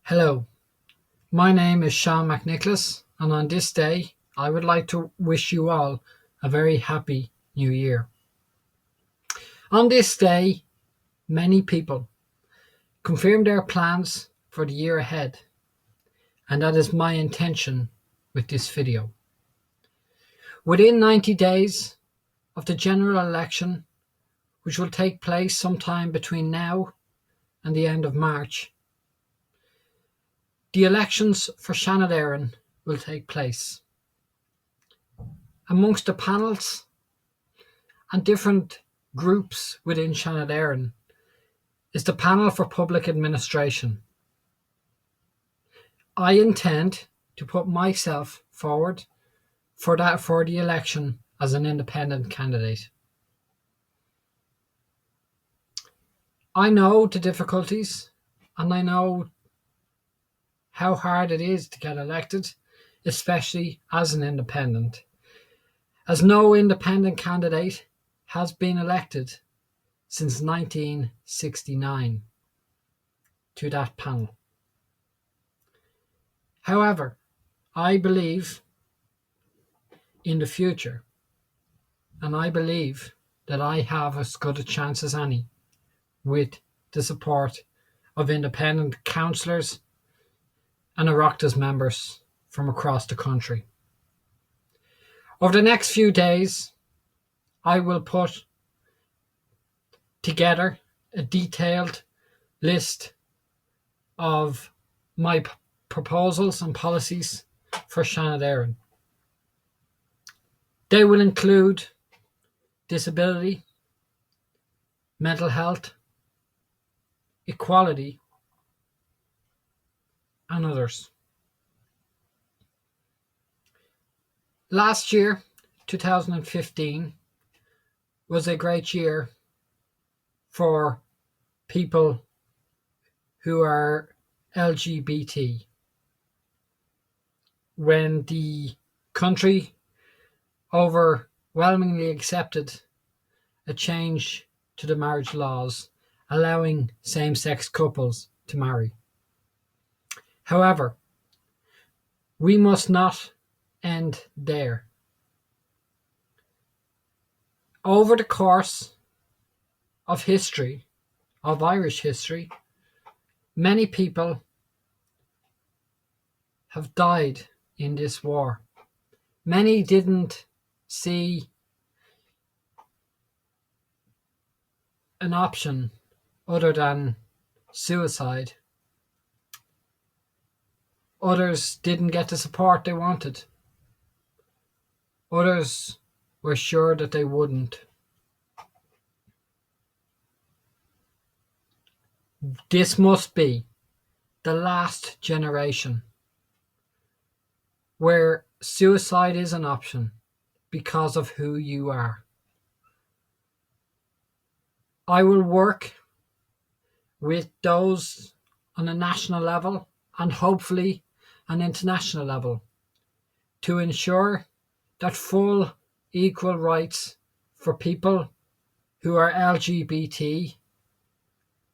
Hello, my name is Sean McN, and on this day, I would like to wish you all a very happy new year. On this day, many people confirm their plans for the year ahead, and that is my intention with this video. Within 90 days of the general election, which will take place sometime between now and the end of March, the elections for Seanad will take place. Amongst the panels and different groups within Seanad is the Panel for Public Administration. I intend to put myself forward for the election as an independent candidate. I know the difficulties and I know how hard it is to get elected, especially as an independent, as no independent candidate has been elected since 1969 to that panel. However, I believe in the future, and I believe that I have as good a chance as any with the support of independent councillors and Oireachtas members from across the country. Over the next few days, I will put together a detailed list of my proposals and policies for Seanad. They will include disability, mental health, equality, and others. Last year, 2015, was a great year for people who are LGBT, when the country overwhelmingly accepted a change to the marriage laws, allowing same-sex couples to marry. However, we must not end there. Over the course of history, of Irish history, many people have died in this war. Many didn't see an option other than suicide. Others didn't get the support they wanted. Others were sure that they wouldn't. This must be the last generation where suicide is an option because of who you are. I will work with those on a national level and hopefully an international level to ensure that full equal rights for people who are LGBT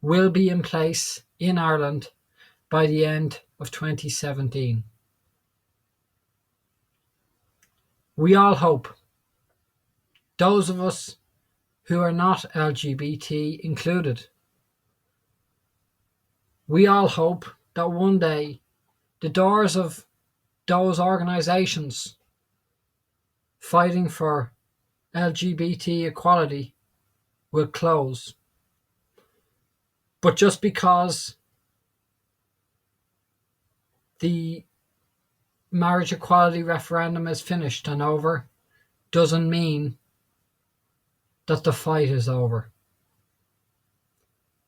will be in place in Ireland by the end of 2017. We all hope, those of us who are not LGBT included, we all hope that one day the doors of those organisations fighting for LGBT equality will close. But just because the marriage equality referendum is finished and over doesn't mean that the fight is over.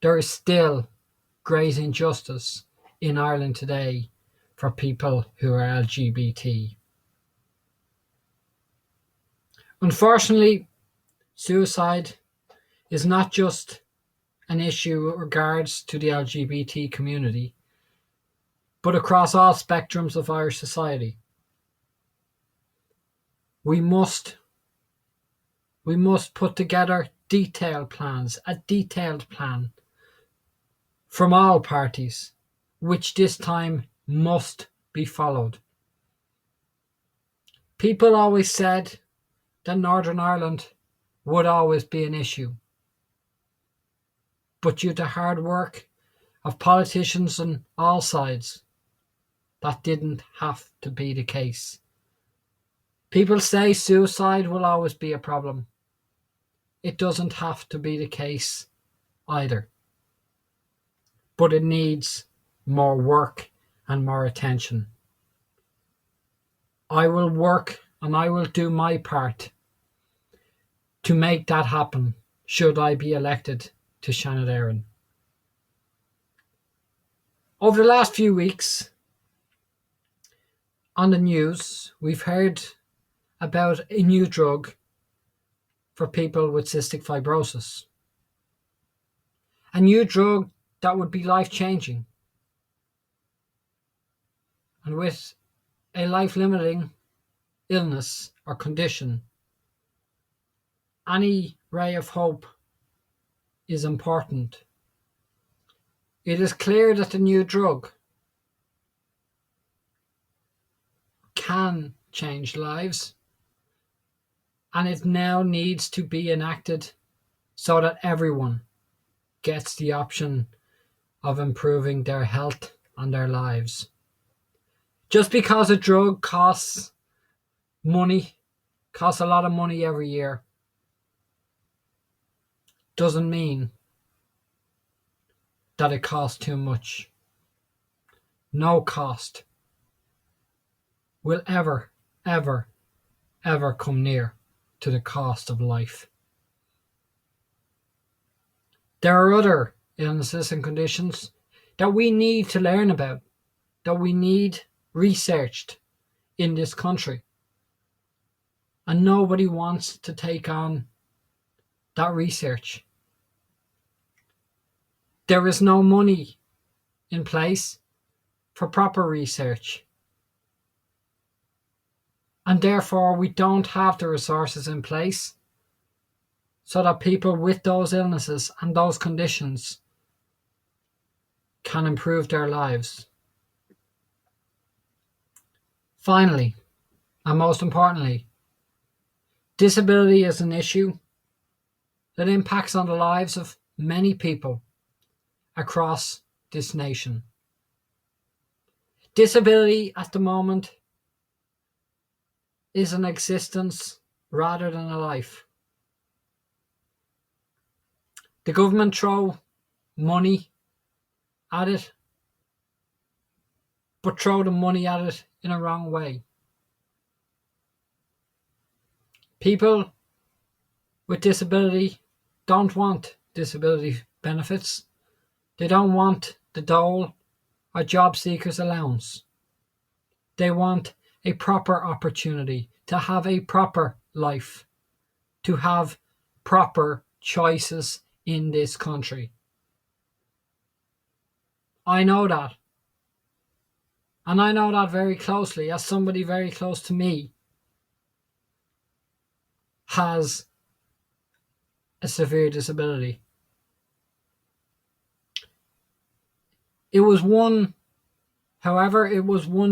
There is still great injustice in Ireland today for people who are LGBT. Unfortunately, suicide is not just an issue with regards to the LGBT community, but across all spectrums of Irish society. We must put together a detailed plan from all parties which this time must be followed. People always said that Northern Ireland would always be an issue. But due to hard work of politicians on all sides, that didn't have to be the case. People say suicide will always be a problem. It doesn't have to be the case either. But it needs more work and more attention. I will work and I will do my part to make that happen should I be elected to Seanad Eireann. Over the last few weeks on the news, we've heard about a new drug for people with cystic fibrosis. A new drug that would be life-changing. And with a life-limiting illness or condition, any ray of hope is important. It is clear that the new drug can change lives, and it now needs to be enacted so that everyone gets the option of improving their health and their lives. Just because a drug costs a lot of money every year, doesn't mean that it costs too much. No cost will ever come near to the cost of life. There are other illnesses and conditions that we need to learn about, that we need researched in this country. And nobody wants to take on that research. There is no money in place for proper research. And therefore we don't have the resources in place so that people with those illnesses and those conditions can improve their lives. Finally, and most importantly, disability is an issue that impacts on the lives of many people across this nation. Disability at the moment is an existence rather than a life. The government throw money at it, but throw the money at it in a wrong way. People with disability don't want disability benefits. They don't want the dole or job seekers allowance. They want a proper opportunity to have a proper life, to have proper choices in this country. I know that. And I know that very closely, as somebody very close to me has a severe disability. It was one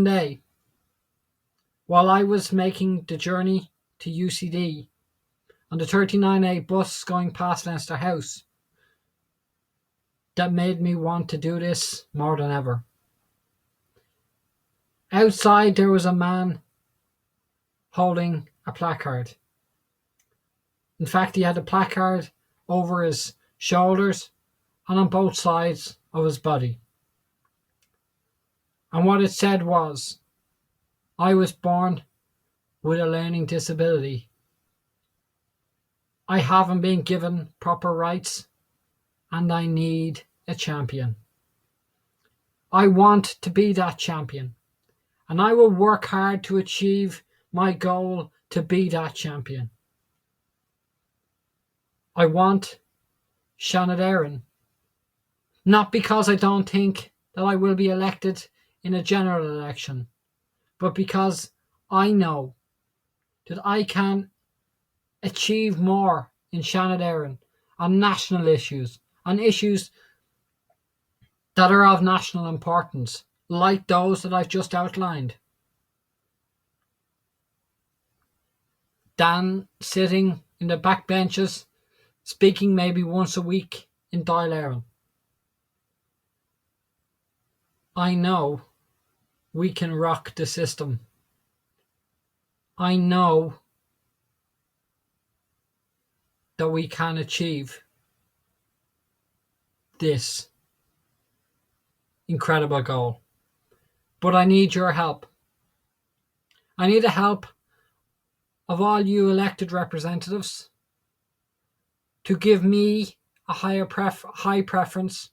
day while I was making the journey to UCD on the 39A bus going past Leinster House that made me want to do this more than ever. Outside there was a man holding a placard. In fact, he had a placard over his shoulders and on both sides of his body. And what it said was, I was born with a learning disability. I haven't been given proper rights and I need a champion. I want to be that champion and I will work hard to achieve my goal to be that champion. I want Seanad Eireann, not because I don't think that I will be elected in a general election, but because I know that I can achieve more in Seanad Eireann on national issues, on issues that are of national importance, like those that I've just outlined, than sitting in the back benches, speaking maybe once a week in Eireann. I know we can rock the system. I know that we can achieve this incredible goal. But I need your help. I need the help of all you elected representatives to give me a high preference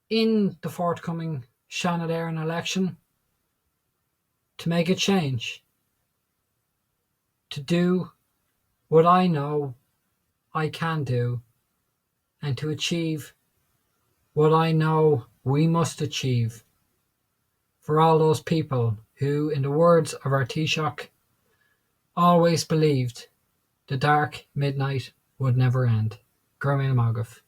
in the forthcoming Seanad Eireann election, to make a change, to do what I know I can do, and to achieve what I know we must achieve for all those people who, in the words of our Taoiseach, always believed the dark midnight would never end. Gurmail Magaf.